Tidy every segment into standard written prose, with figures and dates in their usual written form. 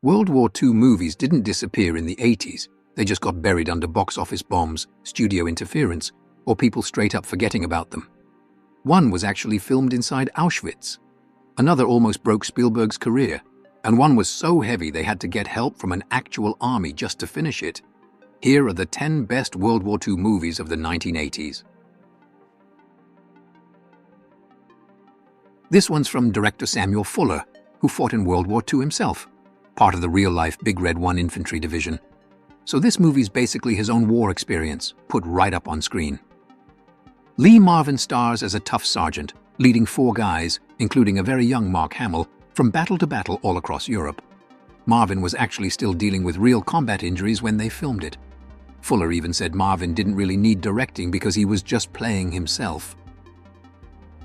World War II movies didn't disappear in the 80s. They just got buried under box office bombs, studio interference, or people straight up forgetting about them. One was actually filmed inside Auschwitz. Another almost broke Spielberg's career, and one was so heavy they had to get help from an actual army just to finish it. Here are the 10 best World War II movies of the 1980s. This one's from director Samuel Fuller, who fought in World War II himself, part of the real-life Big Red 1 Infantry Division. So this movie's basically his own war experience, put right up on screen. Lee Marvin stars as a tough sergeant, leading 4 guys, including a very young Mark Hamill, from battle to battle all across Europe. Marvin was actually still dealing with real combat injuries when they filmed it. Fuller even said Marvin didn't really need directing because he was just playing himself.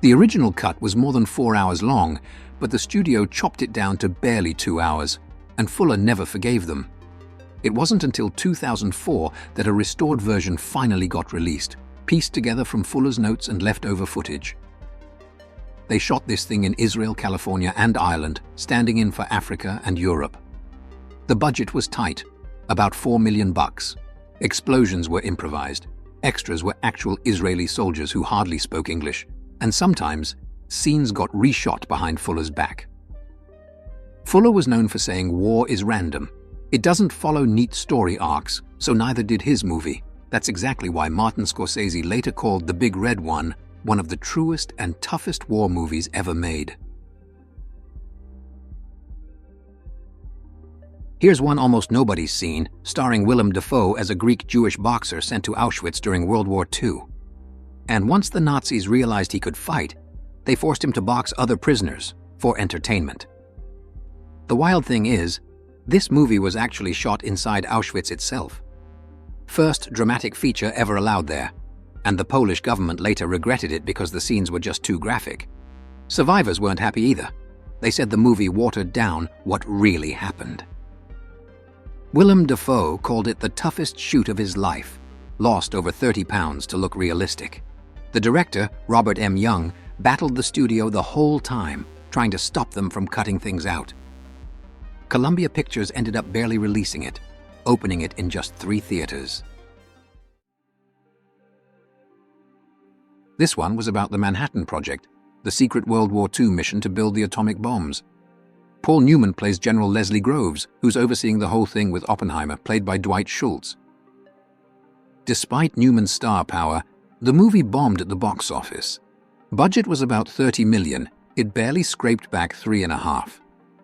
The original cut was more than 4 hours long, but the studio chopped it down to barely 2 hours, and Fuller never forgave them. It wasn't until 2004 that a restored version finally got released, pieced together from Fuller's notes and leftover footage. They shot this thing in Israel, California, and Ireland, standing in for Africa and Europe. The budget was tight, about $4 million. Explosions were improvised. Extras were actual Israeli soldiers who hardly spoke English, and sometimes scenes got reshot behind Fuller's back. Fuller was known for saying war is random. It doesn't follow neat story arcs, so neither did his movie. That's exactly why Martin Scorsese later called The Big Red One one of the truest and toughest war movies ever made. Here's one almost nobody's seen, starring Willem Dafoe as a Greek-Jewish boxer sent to Auschwitz during World War II. And once the Nazis realized he could fight, they forced him to box other prisoners for entertainment. The wild thing is, this movie was actually shot inside Auschwitz itself. First dramatic feature ever allowed there, and the Polish government later regretted it because the scenes were just too graphic. Survivors weren't happy either. They said the movie watered down what really happened. Willem Dafoe called it the toughest shoot of his life, lost over 30 pounds to look realistic. The director, Robert M. Young, battled the studio the whole time, trying to stop them from cutting things out. Columbia Pictures ended up barely releasing it, opening it in just 3 theaters. This one was about the Manhattan Project, the secret World War II mission to build the atomic bombs. Paul Newman plays General Leslie Groves, who's overseeing the whole thing with Oppenheimer, played by Dwight Schultz. Despite Newman's star power, the movie bombed at the box office. Budget was about $30 million. It barely scraped back $3.5.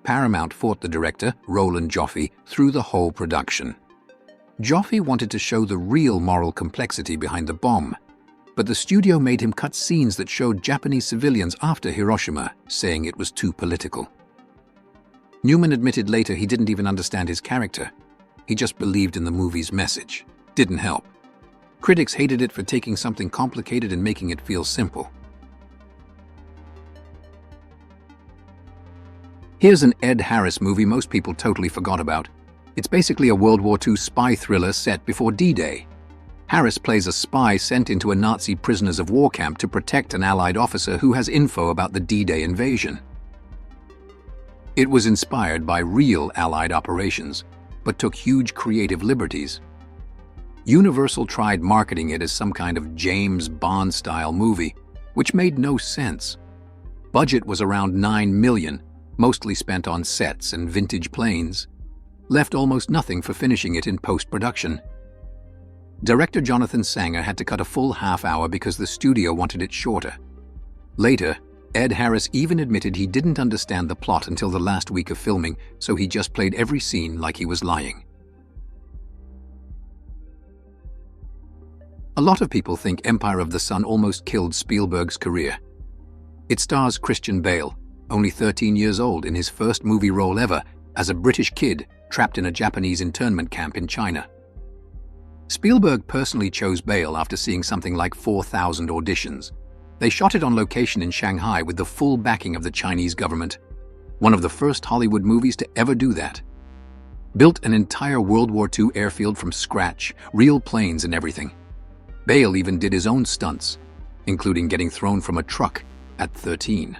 Paramount fought the director, Roland Joffe, through the whole production. Joffe wanted to show the real moral complexity behind the bomb, but the studio made him cut scenes that showed Japanese civilians after Hiroshima, saying it was too political. Newman admitted later he didn't even understand his character. He just believed in the movie's message. Didn't help. Critics hated it for taking something complicated and making it feel simple. Here's an Ed Harris movie most people totally forgot about. It's basically a World War II spy thriller set before D-Day. Harris plays a spy sent into a Nazi prisoners of war camp to protect an Allied officer who has info about the D-Day invasion. It was inspired by real Allied operations, but took huge creative liberties. Universal tried marketing it as some kind of James Bond-style movie, which made no sense. Budget was around $9 million, mostly spent on sets and vintage planes. Left almost nothing for finishing it in post-production. Director Jonathan Sanger had to cut a full half-hour because the studio wanted it shorter. Later, Ed Harris even admitted he didn't understand the plot until the last week of filming, so he just played every scene like he was lying. A lot of people think Empire of the Sun almost killed Spielberg's career. It stars Christian Bale, only 13 years old, in his first movie role ever as a British kid trapped in a Japanese internment camp in China. Spielberg personally chose Bale after seeing something like 4,000 auditions. They shot it on location in Shanghai with the full backing of the Chinese government. One of the first Hollywood movies to ever do that. Built an entire World War II airfield from scratch, real planes and everything. Bale even did his own stunts, including getting thrown from a truck at 13.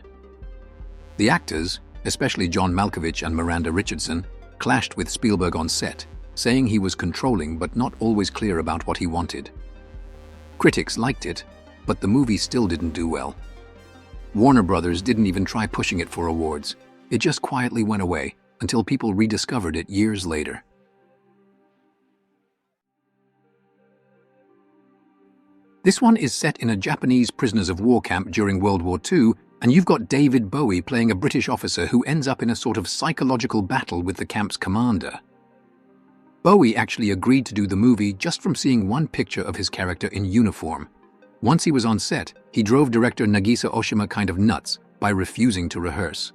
The actors, especially John Malkovich and Miranda Richardson, clashed with Spielberg on set, saying he was controlling but not always clear about what he wanted. Critics liked it, but the movie still didn't do well. Warner Brothers didn't even try pushing it for awards. It just quietly went away until people rediscovered it years later. This one is set in a Japanese prisoners of war camp during World War II, and you've got David Bowie playing a British officer who ends up in a sort of psychological battle with the camp's commander. Bowie actually agreed to do the movie just from seeing one picture of his character in uniform. Once he was on set, he drove director Nagisa Oshima kind of nuts by refusing to rehearse.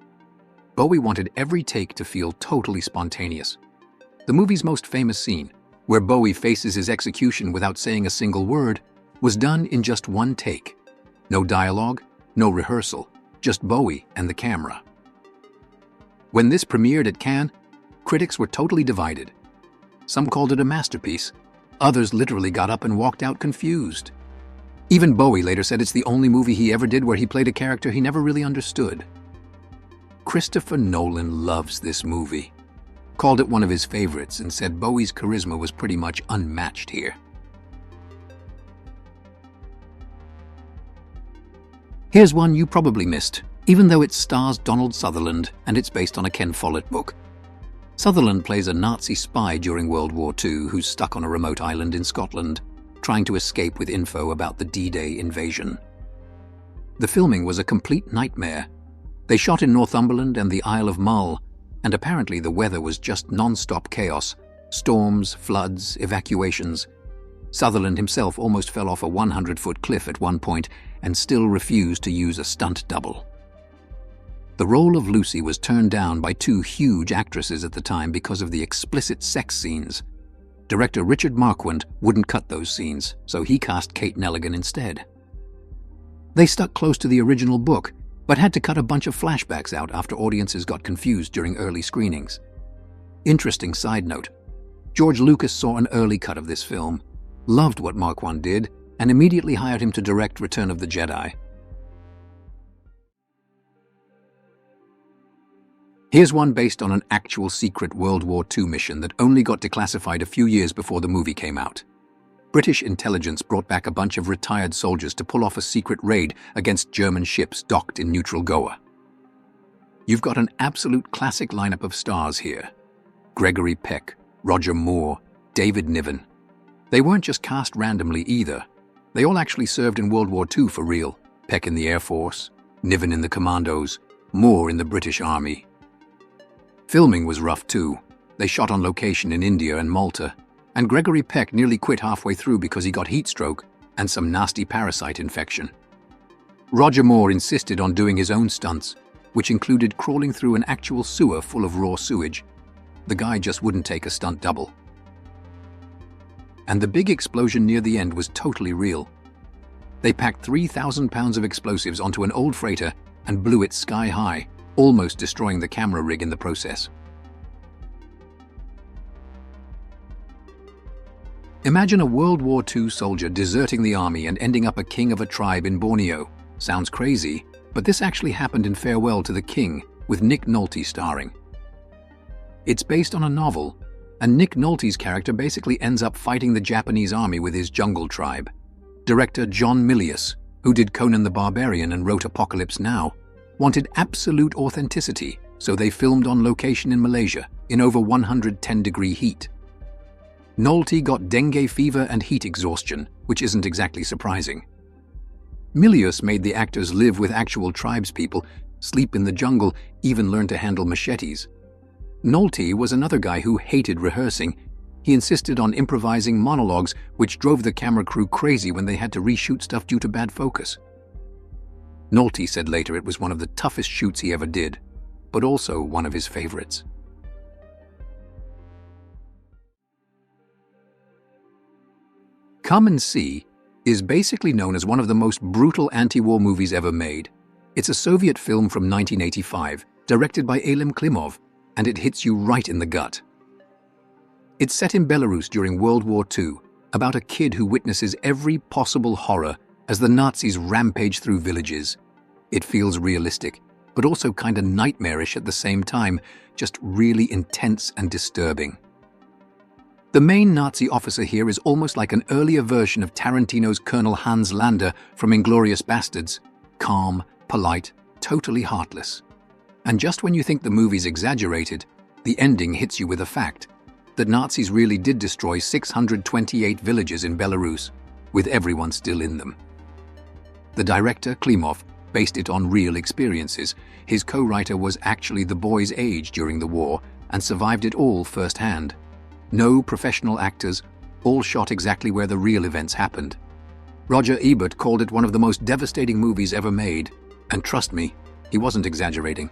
Bowie wanted every take to feel totally spontaneous. The movie's most famous scene, where Bowie faces his execution without saying a single word, was done in just one take. No dialogue, no rehearsal, just Bowie and the camera. When this premiered at Cannes, critics were totally divided. Some called it a masterpiece. Others literally got up and walked out confused. Even Bowie later said it's the only movie he ever did where he played a character he never really understood. Christopher Nolan loves this movie, called it one of his favorites, and said Bowie's charisma was pretty much unmatched here. Here's one you probably missed, even though it stars Donald Sutherland and it's based on a Ken Follett book. Sutherland plays a Nazi spy during World War II who's stuck on a remote island in Scotland, trying to escape with info about the D-Day invasion. The filming was a complete nightmare. They shot in Northumberland and the Isle of Mull, and apparently the weather was just non-stop chaos, storms, floods, evacuations. Sutherland himself almost fell off a 100-foot cliff at one point and still refused to use a stunt double. The role of Lucy was turned down by two huge actresses at the time because of the explicit sex scenes. Director Richard Marquand wouldn't cut those scenes, so he cast Kate Nelligan instead. They stuck close to the original book, but had to cut a bunch of flashbacks out after audiences got confused during early screenings. Interesting side note, George Lucas saw an early cut of this film, loved what Marquand did, and immediately hired him to direct Return of the Jedi. Here's one based on an actual secret World War II mission that only got declassified a few years before the movie came out. British intelligence brought back a bunch of retired soldiers to pull off a secret raid against German ships docked in neutral Goa. You've got an absolute classic lineup of stars here. Gregory Peck, Roger Moore, David Niven. They weren't just cast randomly either. They all actually served in World War II for real. Peck in the Air Force, Niven in the Commandos, Moore in the British Army. Filming was rough too. They shot on location in India and Malta, and Gregory Peck nearly quit halfway through because he got heat stroke and some nasty parasite infection. Roger Moore insisted on doing his own stunts, which included crawling through an actual sewer full of raw sewage. The guy just wouldn't take a stunt double. And the big explosion near the end was totally real. They packed 3,000 pounds of explosives onto an old freighter and blew it sky high, almost destroying the camera rig in the process. Imagine a World War II soldier deserting the army and ending up a king of a tribe in Borneo. Sounds crazy, but this actually happened in Farewell to the King, with Nick Nolte starring. It's based on a novel, and Nick Nolte's character basically ends up fighting the Japanese army with his jungle tribe. Director John Milius, who did Conan the Barbarian and wrote Apocalypse Now, wanted absolute authenticity, so they filmed on location in Malaysia in over 110-degree heat. Nolte got dengue fever and heat exhaustion, which isn't exactly surprising. Milius made the actors live with actual tribespeople, sleep in the jungle, even learn to handle machetes. Nolte was another guy who hated rehearsing. He insisted on improvising monologues, which drove the camera crew crazy when they had to reshoot stuff due to bad focus. Nolte said later it was one of the toughest shoots he ever did, but also one of his favorites. Come and See is basically known as one of the most brutal anti-war movies ever made. It's a Soviet film from 1985, directed by Elim Klimov, and it hits you right in the gut. It's set in Belarus during World War II, about a kid who witnesses every possible horror as the Nazis rampage through villages. It feels realistic, but also kinda nightmarish at the same time, just really intense and disturbing. The main Nazi officer here is almost like an earlier version of Tarantino's Colonel Hans Landa from *Inglourious Basterds*, calm, polite, totally heartless. And just when you think the movie's exaggerated, the ending hits you with a fact that Nazis really did destroy 628 villages in Belarus, with everyone still in them. The director, Klimov, based it on real experiences. His co-writer was actually the boy's age during the war and survived it all firsthand. No professional actors, all shot exactly where the real events happened. Roger Ebert called it one of the most devastating movies ever made, and trust me, he wasn't exaggerating.